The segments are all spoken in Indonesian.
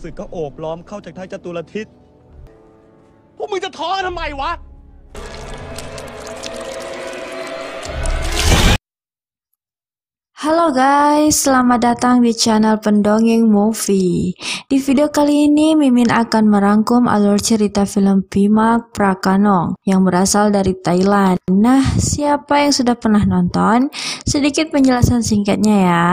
ศึกก็โอบล้อมเข้าจากทั้งจตุรทิศพวกมึงจะท้อทำไมวะHalo guys, selamat datang di channel Pendongeng Movie. Di video kali ini Mimin akan merangkum alur cerita film Pimak Prakanong yang berasal dari Thailand. Nah, siapa yang sudah pernah nonton? Sedikit penjelasan singkatnya ya.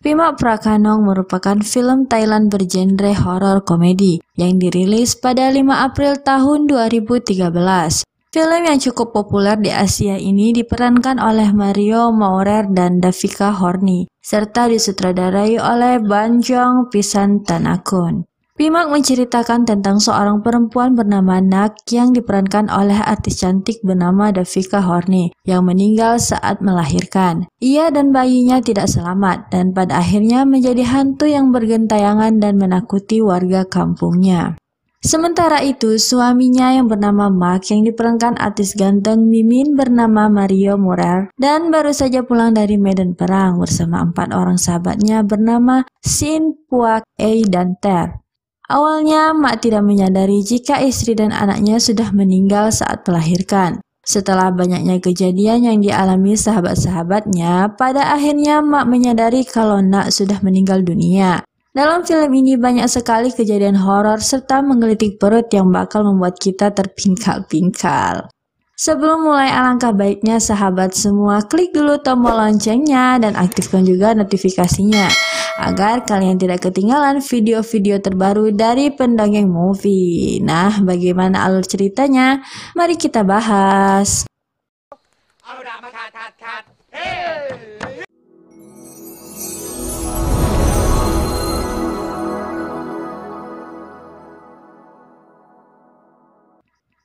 Pimak Prakanong merupakan film Thailand bergenre horor komedi yang dirilis pada 5 April tahun 2013. Film yang cukup populer di Asia ini diperankan oleh Mario Maurer dan Davika Horny, serta disutradarai oleh Banjong Pisantanakun. Pimak menceritakan tentang seorang perempuan bernama Nak yang diperankan oleh artis cantik bernama Davika Horny yang meninggal saat melahirkan. Ia dan bayinya tidak selamat dan pada akhirnya menjadi hantu yang bergentayangan dan menakuti warga kampungnya. Sementara itu, suaminya yang bernama Mark yang diperankan artis ganteng Mimin bernama Mario Maurer dan baru saja pulang dari medan perang bersama 4 orang sahabatnya bernama Sin, Puak, Ei, dan Ter. Awalnya, Mark tidak menyadari jika istri dan anaknya sudah meninggal saat melahirkan. Setelah banyaknya kejadian yang dialami sahabat-sahabatnya, pada akhirnya Mark menyadari kalau Nak sudah meninggal dunia. Dalam film ini banyak sekali kejadian horor serta menggelitik perut yang bakal membuat kita terpingkal-pingkal. Sebelum mulai, alangkah baiknya sahabat semua klik dulu tombol loncengnya dan aktifkan juga notifikasinya agar kalian tidak ketinggalan video-video terbaru dari Pendongeng Movie. Nah, bagaimana alur ceritanya? Mari kita bahas.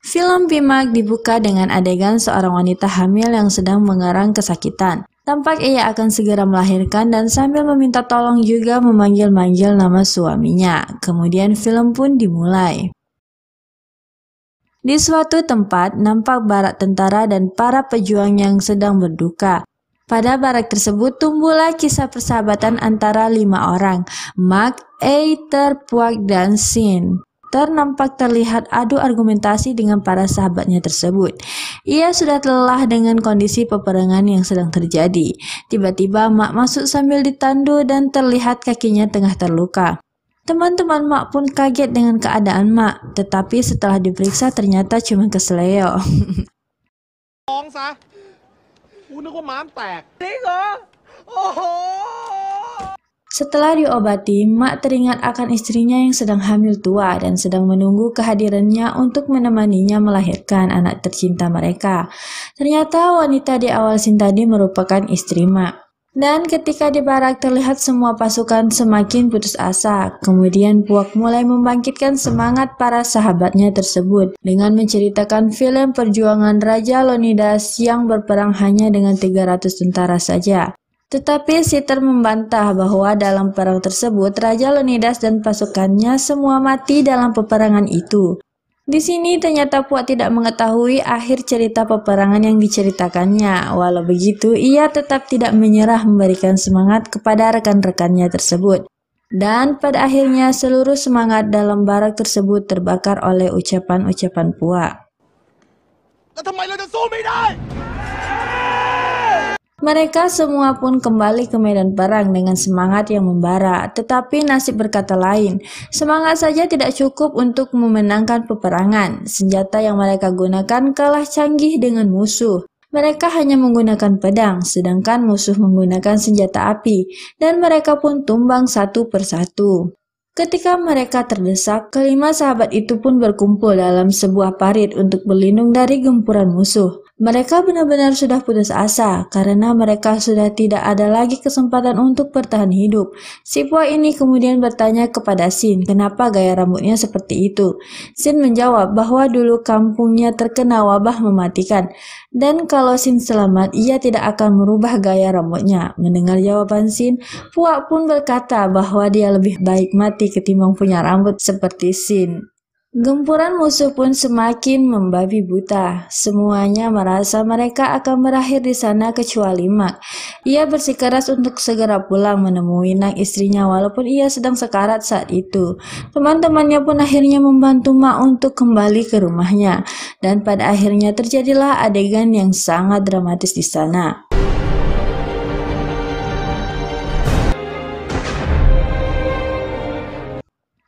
Film Pimak dibuka dengan adegan seorang wanita hamil yang sedang mengerang kesakitan. Tampak ia akan segera melahirkan dan sambil meminta tolong juga memanggil-manggil nama suaminya. Kemudian film pun dimulai. Di suatu tempat, nampak barak tentara dan para pejuang yang sedang berduka. Pada barak tersebut tumbuhlah kisah persahabatan antara 5 orang, Mark, Ei, Ter, Puak, dan Sin. Ter nampak terlihat adu argumentasi dengan para sahabatnya tersebut. Ia sudah lelah dengan kondisi peperangan yang sedang terjadi. Tiba-tiba Mak masuk sambil ditandu dan terlihat kakinya tengah terluka. Teman-teman Mak pun kaget dengan keadaan Mak, tetapi setelah diperiksa ternyata cuma keseleo. Setelah diobati, Mak teringat akan istrinya yang sedang hamil tua dan sedang menunggu kehadirannya untuk menemaninya melahirkan anak tercinta mereka. Ternyata wanita di awal scene tadi merupakan istri Mak. Dan ketika di barak terlihat semua pasukan semakin putus asa, kemudian Puak mulai membangkitkan semangat para sahabatnya tersebut dengan menceritakan film perjuangan Raja Leonidas yang berperang hanya dengan 300 tentara saja. Tetapi Siter membantah bahwa dalam perang tersebut Raja Leonidas dan pasukannya semua mati dalam peperangan itu. Di sini ternyata Puak tidak mengetahui akhir cerita peperangan yang diceritakannya. Walau begitu, ia tetap tidak menyerah memberikan semangat kepada rekan-rekannya tersebut. Dan pada akhirnya seluruh semangat dalam barak tersebut terbakar oleh ucapan-ucapan Puak. Mereka semua pun kembali ke medan perang dengan semangat yang membara, tetapi nasib berkata lain. Semangat saja tidak cukup untuk memenangkan peperangan. Senjata yang mereka gunakan kalah canggih dengan musuh. Mereka hanya menggunakan pedang, sedangkan musuh menggunakan senjata api, dan mereka pun tumbang satu persatu. Ketika mereka terdesak, kelima sahabat itu pun berkumpul dalam sebuah parit untuk berlindung dari gempuran musuh. Mereka benar-benar sudah putus asa karena mereka sudah tidak ada lagi kesempatan untuk bertahan hidup. Si Puak ini kemudian bertanya kepada Sin, kenapa gaya rambutnya seperti itu. Sin menjawab bahwa dulu kampungnya terkena wabah mematikan, dan kalau Sin selamat, ia tidak akan merubah gaya rambutnya. Mendengar jawaban Sin, Puak pun berkata bahwa dia lebih baik mati ketimbang punya rambut seperti Sin. Gempuran musuh pun semakin membabi buta. Semuanya merasa mereka akan berakhir di sana kecuali Mak. Ia bersikeras untuk segera pulang menemui Nak istrinya walaupun ia sedang sekarat saat itu. Teman-temannya pun akhirnya membantu Mak untuk kembali ke rumahnya. Dan pada akhirnya terjadilah adegan yang sangat dramatis di sana.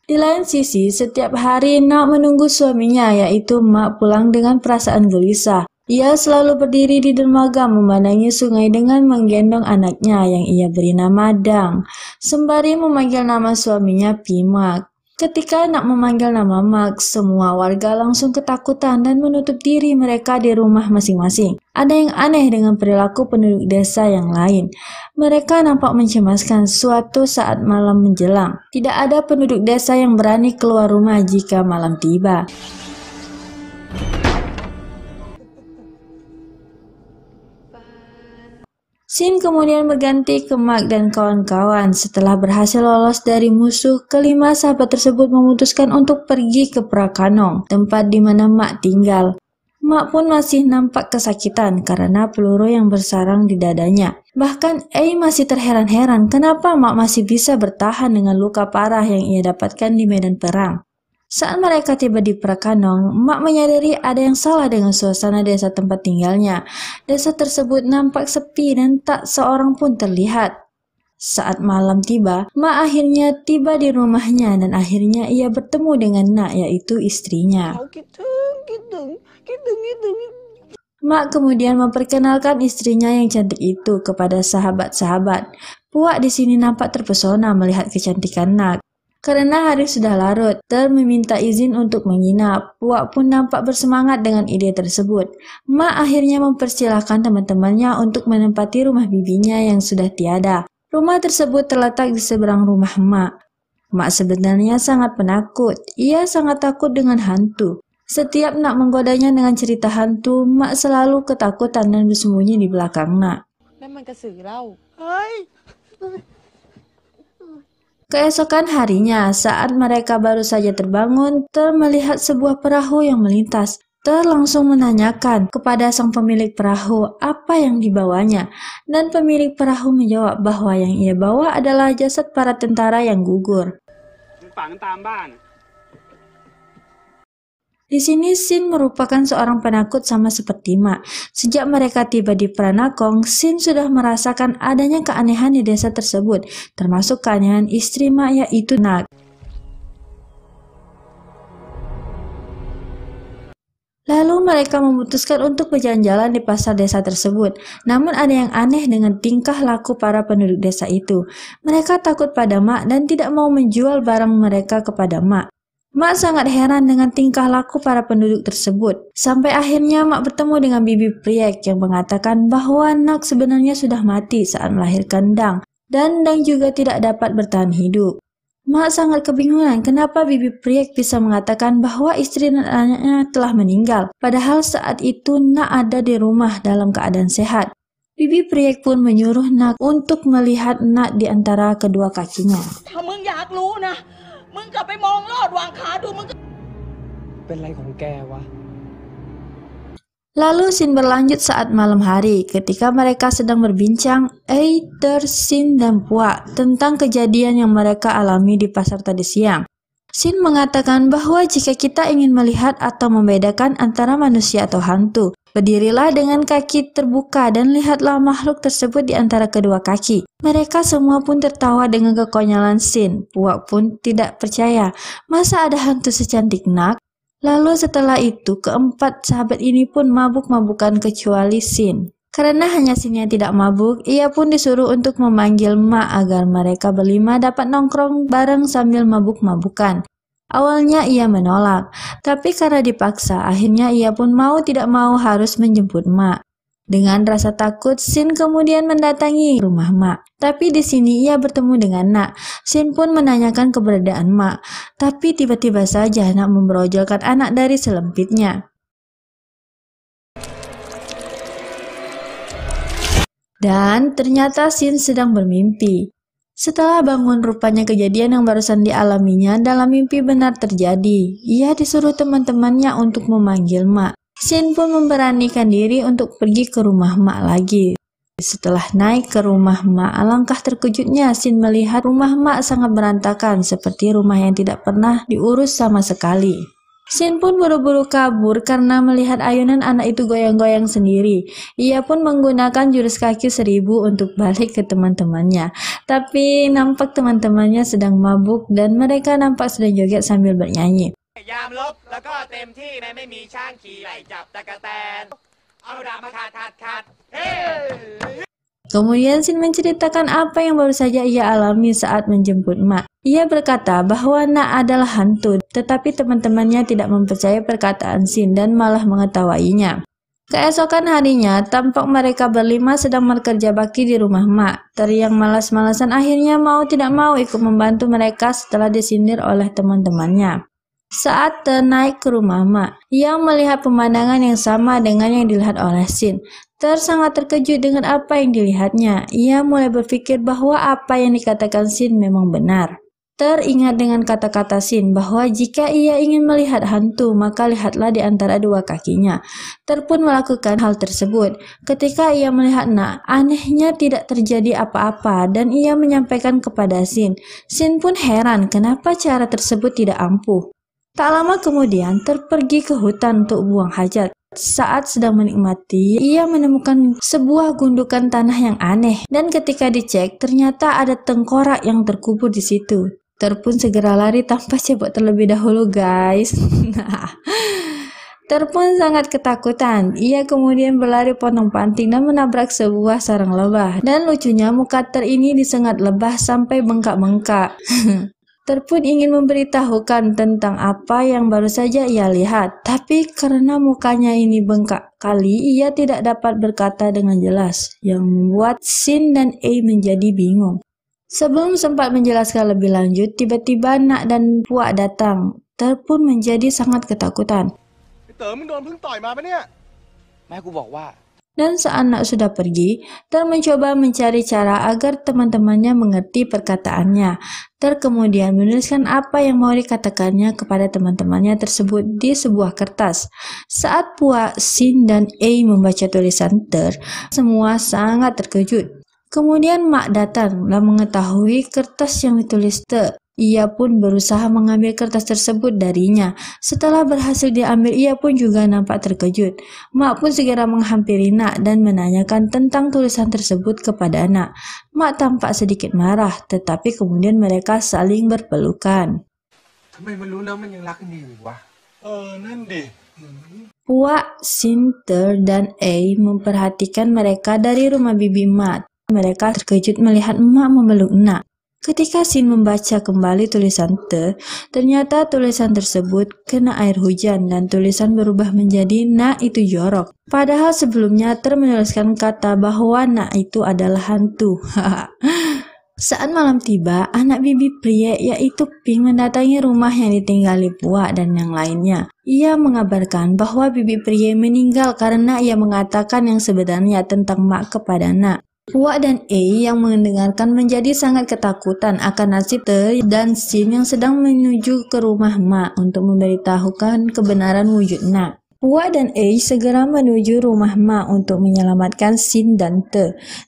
Di lain sisi, setiap hari Nak menunggu suaminya, yaitu Mak pulang dengan perasaan gelisah. Ia selalu berdiri di dermaga memandangi sungai dengan menggendong anaknya yang ia beri nama Dang, sembari memanggil nama suaminya Pimak. Ketika Nak memanggil nama Mak, semua warga langsung ketakutan dan menutup diri mereka di rumah masing-masing. Ada yang aneh dengan perilaku penduduk desa yang lain. Mereka nampak mencemaskan suatu saat malam menjelang. Tidak ada penduduk desa yang berani keluar rumah jika malam tiba. Sin kemudian berganti ke Mak dan kawan-kawan. Setelah berhasil lolos dari musuh, kelima sahabat tersebut memutuskan untuk pergi ke Prakanong, tempat di mana Mak tinggal. Mak pun masih nampak kesakitan karena peluru yang bersarang di dadanya. Bahkan Ei masih terheran-heran kenapa Mak masih bisa bertahan dengan luka parah yang ia dapatkan di medan perang. Saat mereka tiba di Prakanong, Mak menyadari ada yang salah dengan suasana desa tempat tinggalnya. Desa tersebut nampak sepi dan tak seorang pun terlihat. Saat malam tiba, Mak akhirnya tiba di rumahnya dan akhirnya ia bertemu dengan Nak, yaitu istrinya. Mak kemudian memperkenalkan istrinya yang cantik itu kepada sahabat-sahabat. Puak di sini nampak terpesona melihat kecantikan Nak. Karena hari sudah larut, Ter meminta izin untuk menginap. Puak pun nampak bersemangat dengan ide tersebut. Mak akhirnya mempersilahkan teman-temannya untuk menempati rumah bibinya yang sudah tiada. Rumah tersebut terletak di seberang rumah Mak. Mak sebenarnya sangat penakut. Ia sangat takut dengan hantu. Setiap Nak menggodanya dengan cerita hantu, Mak selalu ketakutan dan bersembunyi di belakang Nak. Keesokan harinya, saat mereka baru saja terbangun, Ter melihat sebuah perahu yang melintas. Ter langsung menanyakan kepada sang pemilik perahu apa yang dibawanya, dan pemilik perahu menjawab bahwa yang ia bawa adalah jasad para tentara yang gugur. Di sini Sin merupakan seorang penakut sama seperti Mak. Sejak mereka tiba di Pranakong, Sin sudah merasakan adanya keanehan di desa tersebut, termasuk keanehan istri Mak yaitu Nak. Lalu mereka memutuskan untuk berjalan-jalan di pasar desa tersebut. Namun ada yang aneh dengan tingkah laku para penduduk desa itu. Mereka takut pada Mak dan tidak mau menjual barang mereka kepada Mak. Mak sangat heran dengan tingkah laku para penduduk tersebut. Sampai akhirnya Mak bertemu dengan Bibi Priek yang mengatakan bahwa Nak sebenarnya sudah mati saat melahirkan Dang, dan Dang juga tidak dapat bertahan hidup. Mak sangat kebingungan kenapa Bibi Priek bisa mengatakan bahwa istri dan anaknya telah meninggal, padahal saat itu Nak ada di rumah dalam keadaan sehat. Bibi Priek pun menyuruh Nak untuk melihat Nak di antara kedua kakinya. Lalu Sin berlanjut saat malam hari ketika mereka sedang berbincang, Ter, Sin, dan Puak tentang kejadian yang mereka alami di pasar tadi siang. Sin mengatakan bahwa jika kita ingin melihat atau membedakan antara manusia atau hantu, berdirilah dengan kaki terbuka dan lihatlah makhluk tersebut di antara kedua kaki. Mereka semua pun tertawa dengan kekonyolan Sin. Puak pun tidak percaya, masa ada hantu secantik Nak? Lalu setelah itu, keempat sahabat ini pun mabuk-mabukan kecuali Sin. Karena hanya Sin yang tidak mabuk, ia pun disuruh untuk memanggil Mak agar mereka berlima dapat nongkrong bareng sambil mabuk-mabukan. Awalnya ia menolak, tapi karena dipaksa, akhirnya ia pun mau tidak mau harus menjemput Mak. Dengan rasa takut, Sin kemudian mendatangi rumah Mak. Tapi di sini ia bertemu dengan Nak. Sin pun menanyakan keberadaan Mak. Tapi tiba-tiba saja Nak memberojolkan anak dari selempitnya. Dan ternyata Sin sedang bermimpi. Setelah bangun, rupanya kejadian yang barusan dialaminya dalam mimpi benar terjadi. Ia disuruh teman-temannya untuk memanggil Mak. Shin pun memberanikan diri untuk pergi ke rumah Mak lagi. Setelah naik ke rumah Mak, alangkah terkejutnya Shin melihat rumah Mak sangat berantakan, seperti rumah yang tidak pernah diurus sama sekali. Shin pun buru-buru kabur karena melihat ayunan anak itu goyang-goyang sendiri. Ia pun menggunakan jurus kaki 1000 untuk balik ke teman-temannya. Tapi nampak teman-temannya sedang mabuk dan mereka nampak sedang joget sambil bernyanyi. ยามลบแล้วก็เต็มที่แม้ไม่มีช้างขี่ไล่จับตะกะแตนเอาดาบมาขัดเฮ้ Kemudian Shin menceritakan apa yang baru saja ia alami saat menjemput Mak. Ia berkata bahwa Nak adalah hantu, tetapi teman-temannya tidak mempercayai perkataan Shin dan malah mengetawainya. Keesokan harinya, tampak mereka berlima sedang bekerja bakti di rumah Mak. Teri yang malas-malasan akhirnya mau tidak mau ikut membantu mereka setelah disindir oleh teman-temannya. Saat naik ke rumah Mak, ia melihat pemandangan yang sama dengan yang dilihat oleh Shin. Sangat terkejut dengan apa yang dilihatnya. Ia mulai berpikir bahwa apa yang dikatakan Shin memang benar. Teringat dengan kata-kata Shin bahwa jika ia ingin melihat hantu, maka lihatlah di antara dua kakinya. Pun melakukan hal tersebut. Ketika ia melihat Nak, anehnya tidak terjadi apa-apa dan ia menyampaikan kepada Shin. Shin pun heran kenapa cara tersebut tidak ampuh. Tak lama kemudian, pergi ke hutan untuk buang hajat. Saat sedang menikmati, ia menemukan sebuah gundukan tanah yang aneh. Dan ketika dicek, ternyata ada tengkorak yang terkubur di situ. Pun segera lari tanpa cebok terlebih dahulu, guys. Pun sangat ketakutan. Ia kemudian berlari pontang-panting dan menabrak sebuah sarang lebah. Dan lucunya, muka ini disengat lebah sampai bengkak-bengkak. Pun ingin memberitahukan tentang apa yang baru saja ia lihat, tapi karena mukanya ini bengkak kali, ia tidak dapat berkata dengan jelas, yang membuat Shin dan Ei menjadi bingung. Sebelum sempat menjelaskan lebih lanjut, tiba-tiba Nak dan Puak datang. Pun menjadi sangat ketakutan. เต๋อมึงโดนพึ่งต่อยมาปะเนี่ย แม่กูบอกว่า Dan saat Nak sudah pergi, mencoba mencari cara agar teman-temannya mengerti perkataannya. Kemudian menuliskan apa yang mau dikatakannya kepada teman-temannya tersebut di sebuah kertas. Saat Puak, Shin, dan Ei membaca tulisan semua sangat terkejut. Kemudian Mak datang dan mengetahui kertas yang ditulis Ia pun berusaha mengambil kertas tersebut darinya. Setelah berhasil diambil, ia pun juga nampak terkejut. Mak pun segera menghampiri Nak dan menanyakan tentang tulisan tersebut kepada Nak. Mak tampak sedikit marah, tetapi kemudian mereka saling berpelukan. ทำไมมันรู้แล้วมันยังรักกันดีอยู่วะ นั่นดิ Puak, Shin, dan Ei memperhatikan mereka dari rumah bibi Mak. Mereka terkejut melihat Mak memeluk Nak. Ketika Shin membaca kembali tulisan ternyata tulisan tersebut kena air hujan dan tulisan berubah menjadi Nak itu jorok. Padahal sebelumnya menuliskan kata bahwa Nak itu adalah hantu. Saat malam tiba, anak bibi pria yaitu Pink mendatangi rumah yang ditinggali Puak dan yang lainnya. Ia mengabarkan bahwa bibi pria meninggal karena ia mengatakan yang sebenarnya tentang Mak kepada Nak. Puak dan Ei yang mendengarkan menjadi sangat ketakutan akan nasib dan Shin yang sedang menuju ke rumah Mak untuk memberitahukan kebenaran wujud Nak. Puak dan Ei segera menuju rumah Mak untuk menyelamatkan Shin dan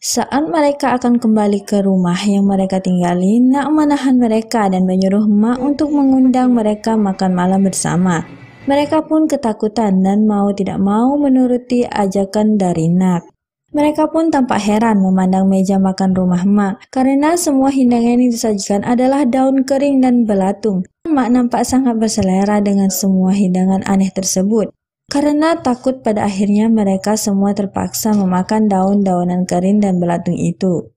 Saat mereka akan kembali ke rumah yang mereka tinggali, Nak menahan mereka dan menyuruh Mak untuk mengundang mereka makan malam bersama. Mereka pun ketakutan dan mau tidak mau menuruti ajakan dari Nak. Mereka pun tampak heran memandang meja makan rumah Mak, karena semua hidangan yang disajikan adalah daun kering dan belatung. Mak nampak sangat berselera dengan semua hidangan aneh tersebut. Karena takut pada akhirnya mereka semua terpaksa memakan daun-daunan kering dan belatung itu.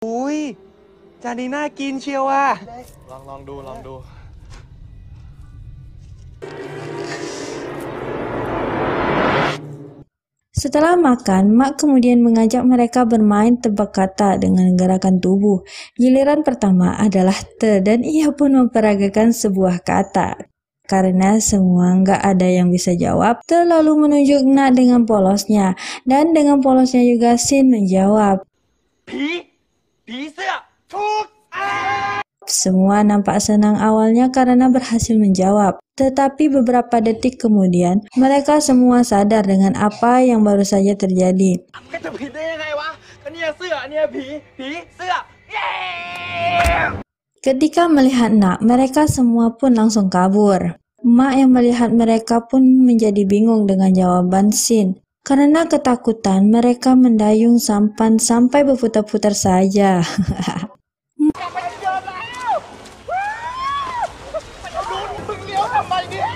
อุ้ยจานนี้น่ากินเชียวว่ะ ลองดู Setelah makan, Mak kemudian mengajak mereka bermain tebak kata dengan gerakan tubuh. Giliran pertama adalah dan ia pun memperagakan sebuah kata. Karena semua nggak ada yang bisa jawab, lalu menunjuk Nak dengan polosnya. Dan dengan polosnya juga Shin menjawab. ผีเสื้อถูก Semua nampak senang awalnya karena berhasil menjawab. Tetapi beberapa detik kemudian, mereka semua sadar dengan apa yang baru saja terjadi. ก็จะผิดได้ยังไงวะก็เนี่ยเสื้อเนี่ยผีเสื้อเย้ Ketika melihat Nak, mereka semua pun langsung kabur. Mak yang melihat mereka pun menjadi bingung dengan jawaban Sin. Karena ketakutan, mereka mendayung sampan sampai berputar-putar saja. มันเยอะแล้วมันเอาดูมึงเลี้ยวทำไมเนี่ย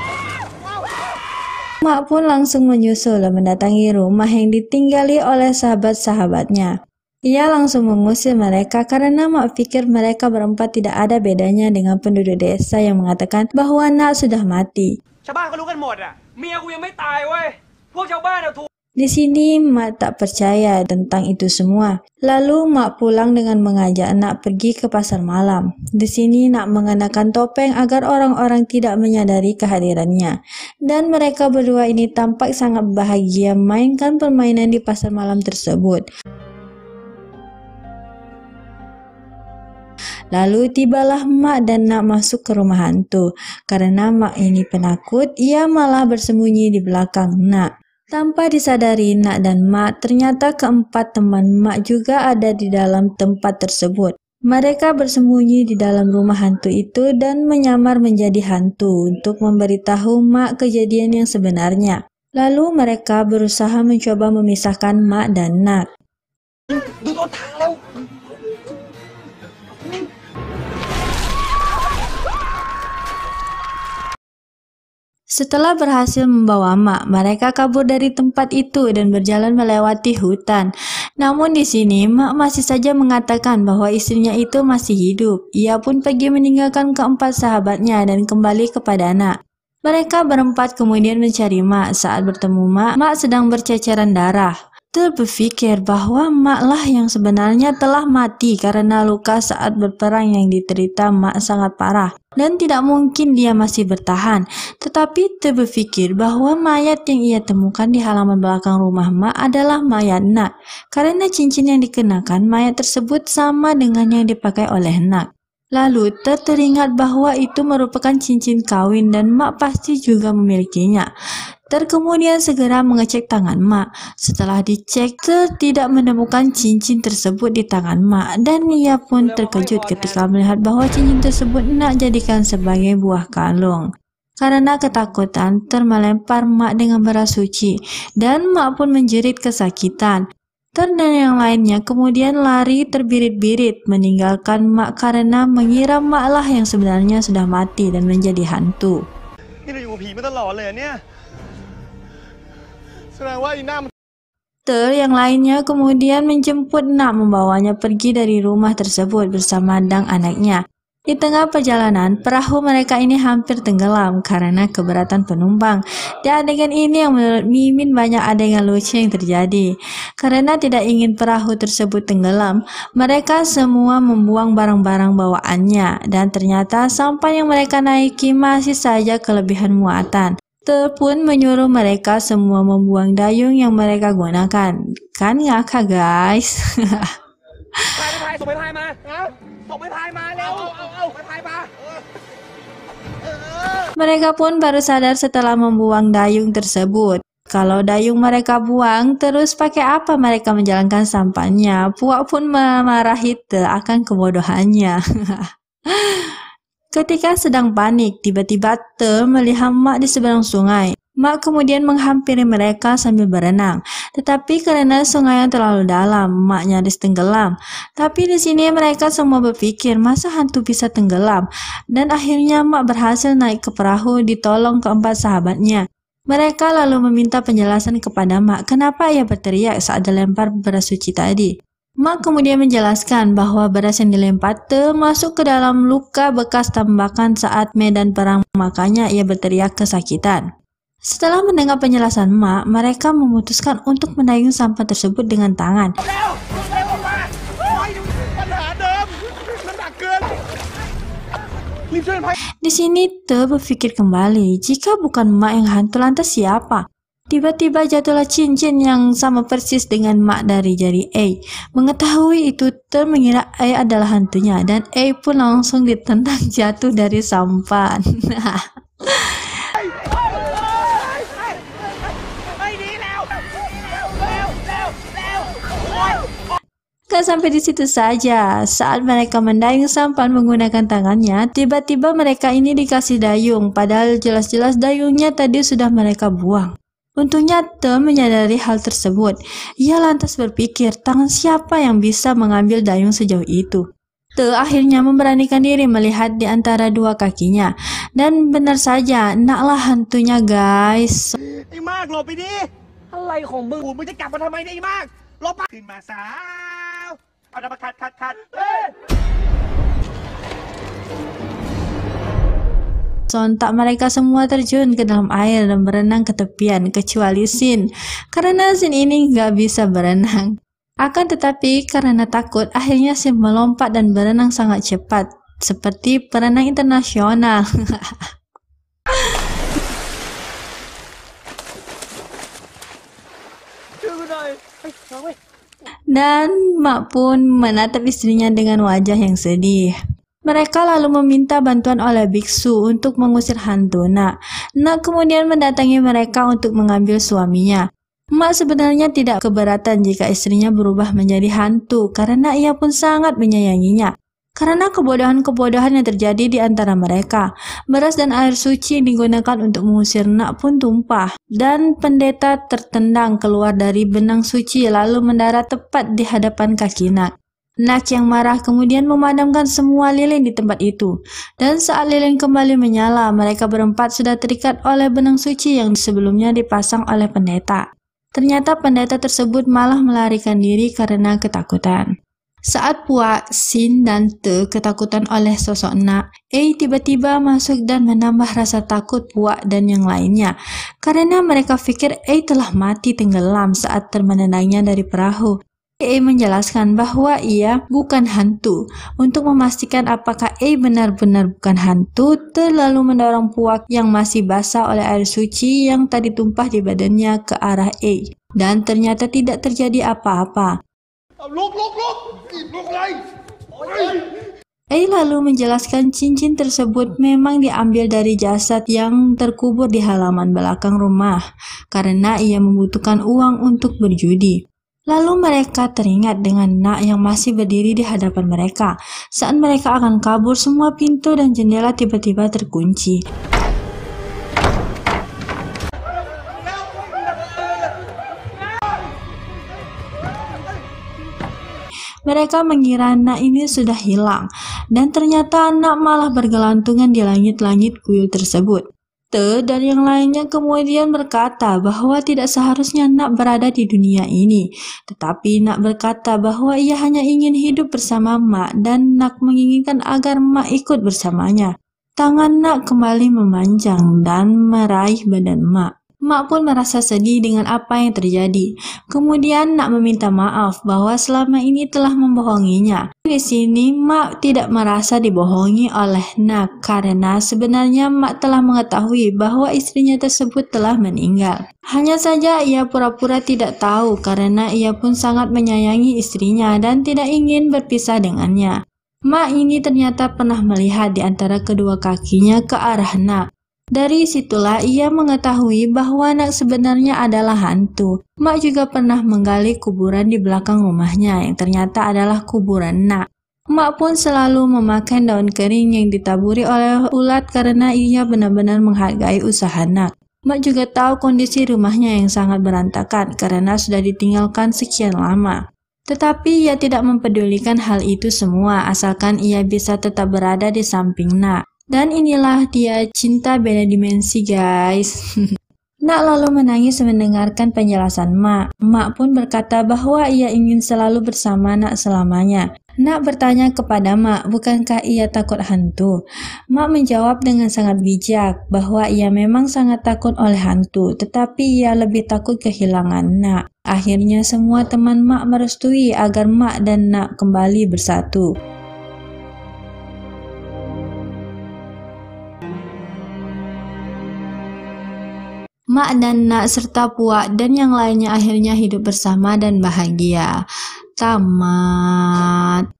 Mak pun langsung menyusul dan mendatangi rumah yang ditinggali oleh sahabat-sahabatnya. Ia langsung mengusir mereka karena Mak pikir mereka berempat tidak ada bedanya dengan penduduk desa yang mengatakan bahwa Nak sudah mati. ชาวบ้านเขารู้กันหมดอ่ะเมียกูยังไม่ตายเว้ยพวกชาวบ้านเอาถูก Di sini Mak tak percaya tentang itu semua. Lalu Mak pulang dengan mengajak Nak pergi ke pasar malam. Di sini Nak mengenakan topeng agar orang-orang tidak menyadari kehadirannya. Dan mereka berdua ini tampak sangat bahagia mainkan permainan di pasar malam tersebut. Lalu tibalah Mak dan Nak masuk ke rumah hantu. Karena Mak ini penakut, ia malah bersembunyi di belakang Nak. Tanpa disadari Nak dan Mak, ternyata keempat teman Mak juga ada di dalam tempat tersebut. Mereka bersembunyi di dalam rumah hantu itu dan menyamar menjadi hantu untuk memberitahu Mak kejadian yang sebenarnya. Lalu mereka berusaha mencoba memisahkan Mak dan Nak. ดูต้นทางแล้ว Setelah berhasil membawa Mak, mereka kabur dari tempat itu dan berjalan melewati hutan. Namun di sini Mak masih saja mengatakan bahwa istrinya itu masih hidup. Ia pun pergi meninggalkan keempat sahabatnya dan kembali kepada Nak. Mereka berempat kemudian mencari Mak. Saat bertemu Mak, Mak sedang berceceran darah. Berpikir bahwa Mak lah yang sebenarnya telah mati karena luka saat berperang yang diterita Mak sangat parah dan tidak mungkin dia masih bertahan. Tetapi berpikir bahwa mayat yang ia temukan di halaman belakang rumah Mak adalah mayat Nak karena cincin yang dikenakan mayat tersebut sama dengan yang dipakai oleh Nak. Lalu teringat bahwa itu merupakan cincin kawin dan Mak pasti juga memilikinya. Kemudian segera mengecek tangan Mak. Setelah dicek, tidak menemukan cincin tersebut di tangan Mak dan ia pun terkejut ketika melihat bahwa cincin tersebut Nak jadikan sebagai buah kalung. Karena ketakutan, melempar Mak dengan beras suci dan Mak pun menjerit kesakitan. Dan yang lainnya kemudian lari terbirit-birit meninggalkan Mak karena mengira Mak lah yang sebenarnya sudah mati dan menjadi hantu. นี่เราอยู่กับผีมาตลอดเลยเนี่ย แสดงว่าอีหน้ามัน Yang lainnya kemudian menjemput Nak membawanya pergi dari rumah tersebut bersama Dang anaknya. Di tengah perjalanan, perahu mereka ini hampir tenggelam karena keberatan penumpang. Di adegan ini yang menurut Mimin banyak adegan lucu yang terjadi. Karena tidak ingin perahu tersebut tenggelam, mereka semua membuang barang-barang bawaannya dan ternyata sampah yang mereka naiki masih saja kelebihan muatan. Pun menyuruh mereka semua membuang dayung yang mereka gunakan. Kan ngakak guys. พายส่งไปพายมาส่งไปพายมาเร็วเอาไปพายมา Mereka pun baru sadar setelah membuang dayung tersebut. Kalau dayung mereka buang, terus pakai apa mereka menjalankan sampahnya? Puak pun memarahi akan kebodohannya. Ketika sedang panik, tiba-tiba melihat Mak di seberang sungai. Mak kemudian menghampiri mereka sambil berenang. Tetapi karena sungai yang terlalu dalam, Mak nyaris tenggelam. Tapi di sini mereka semua berpikir, masa hantu bisa tenggelam? Dan akhirnya Mak berhasil naik ke perahu ditolong keempat sahabatnya. Mereka lalu meminta penjelasan kepada Mak kenapa ia berteriak saat dilempar beras suci tadi. Mak kemudian menjelaskan bahwa beras yang dilempar masuk ke dalam luka bekas tembakan saat medan perang, makanya ia berteriak kesakitan. Setelah mendengar penjelasan Mak, mereka memutuskan untuk mendayung sampah tersebut dengan tangan. เร็วออกมาเฮ้ยปัญหาเดิมน้ำหนักเกินรีบช่วยกันพาย Di sini berpikir kembali, jika bukan Mak yang hantu lantas siapa? Tiba-tiba jatuhlah cincin yang sama persis dengan mak dari jari A. Mengetahui itu, Te mengira A adalah hantunya dan A pun langsung ditendang jatuh dari sampan. Gak sampai di situ saja, saat mereka mendayung sampan menggunakan tangannya, tiba-tiba mereka ini dikasih dayung, padahal jelas-jelas dayungnya tadi sudah mereka buang. Untungnya Te menyadari hal tersebut. Ia lantas berpikir, tangan siapa yang bisa mengambil dayung sejauh itu? Te akhirnya memberanikan diri melihat di antara dua kakinya. Dan benar saja, naklah hantunya guys. ไอ้มากหลบไปดิอะไรของมึงมึงจะกลับมาทำไมเนี่ยไอ้มากหลบไปขึ้นมาสาวเอาดาบมาขัดเฮ้ย Sontak mereka semua terjun ke dalam air dan berenang ke tepian, kecuali Sin. Karena Sin ini nggak bisa berenang. Akan tetapi karena takut, akhirnya Sin melompat dan berenang sangat cepat, seperti perenang internasional. Dan Mak pun menatap istrinya dengan wajah yang sedih. Mereka lalu meminta bantuan oleh biksu untuk mengusir hantu Nak. Nak kemudian mendatangi mereka untuk mengambil suaminya. Mak sebenarnya tidak keberatan jika istrinya berubah menjadi hantu karena ia pun sangat menyayanginya. Karena kebodohan-kebodohan yang terjadi di antara mereka, beras dan air suci yang digunakan untuk mengusir Nak pun tumpah. Dan pendeta tertendang keluar dari benang suci lalu mendarat tepat di hadapan kaki Nak. Nak yang marah kemudian memadamkan semua lilin di tempat itu. Dan saat lilin kembali menyala, mereka berempat sudah terikat oleh benang suci yang sebelumnya dipasang oleh pendeta. Ternyata pendeta tersebut malah melarikan diri karena ketakutan. Saat Puak, Sin, dan Te ketakutan oleh sosok Nak, A tiba-tiba masuk dan menambah rasa takut Puak dan yang lainnya. Karena mereka pikir A telah mati tenggelam saat termenendangnya dari perahu. A menjelaskan bahwa ia bukan hantu. Untuk memastikan apakah A benar-benar bukan hantu, Te lalu mendorong Puak yang masih basah oleh air suci yang tadi tumpah di badannya ke arah A. Dan ternyata tidak terjadi apa-apa. A lalu menjelaskan cincin tersebut memang diambil dari jasad yang terkubur di halaman belakang rumah karena ia membutuhkan uang untuk berjudi. Lalu mereka teringat dengan Nak yang masih berdiri di hadapan mereka. Saat mereka akan kabur, semua pintu dan jendela tiba-tiba terkunci. Mereka mengira Nak ini sudah hilang, dan ternyata Nak malah bergelantungan di langit-langit kuil tersebut. Te dan yang lainnya kemudian berkata bahwa tidak seharusnya Nak berada di dunia ini, tetapi Nak berkata bahwa ia hanya ingin hidup bersama Mak dan Nak menginginkan agar Mak ikut bersamanya. Tangan Nak kembali memanjang dan meraih badan Mak. Mak pun merasa sedih dengan apa yang terjadi. Kemudian Nak meminta maaf bahwa selama ini telah membohonginya. Di sini Mak tidak merasa dibohongi oleh Nak karena sebenarnya Mak telah mengetahui bahwa istrinya tersebut telah meninggal. Hanya saja ia pura-pura tidak tahu karena ia pun sangat menyayangi istrinya dan tidak ingin berpisah dengannya. Mak ini ternyata pernah melihat di antara kedua kakinya ke arah Nak. Dari situlah ia mengetahui bahwa Nak sebenarnya adalah hantu. Mak juga pernah menggali kuburan di belakang rumahnya yang ternyata adalah kuburan Nak. Mak pun selalu memakai daun kering yang ditaburi oleh ulat karena ia benar-benar menghargai usaha Nak. Mak juga tahu kondisi rumahnya yang sangat berantakan karena sudah ditinggalkan sekian lama. Tetapi ia tidak mempedulikan hal itu semua asalkan ia bisa tetap berada di samping Nak. Dan inilah dia cinta beda dimensi guys. Nak lalu menangis mendengarkan penjelasan Mak. Mak pun berkata bahwa ia ingin selalu bersama Nak selamanya. Nak bertanya kepada Mak, bukankah ia takut hantu? Mak menjawab dengan sangat bijak bahwa ia memang sangat takut oleh hantu, tetapi ia lebih takut kehilangan Nak. Akhirnya semua teman Mak merestui agar Mak dan Nak kembali bersatu. Mak dan Nak serta Puak dan yang lainnya akhirnya hidup bersama dan bahagia. Tamat.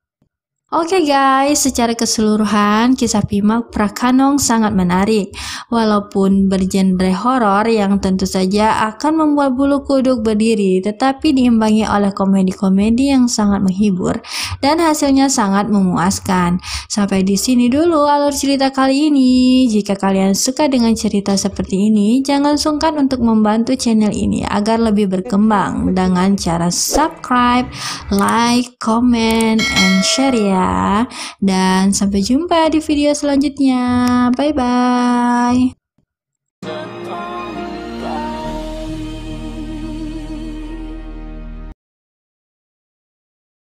Oke guys, secara keseluruhan kisah Pimak Prakanong sangat menarik. Walaupun bergenre horor yang tentu saja akan membuat bulu kuduk berdiri, tetapi diimbangi oleh komedi-komedi yang sangat menghibur dan hasilnya sangat memuaskan. Sampai di sini dulu alur cerita kali ini. Jika kalian suka dengan cerita seperti ini, jangan sungkan untuk membantu channel ini agar lebih berkembang dengan cara subscribe, like, comment, and share ya. Dan sampai jumpa di video selanjutnya. Bye bye.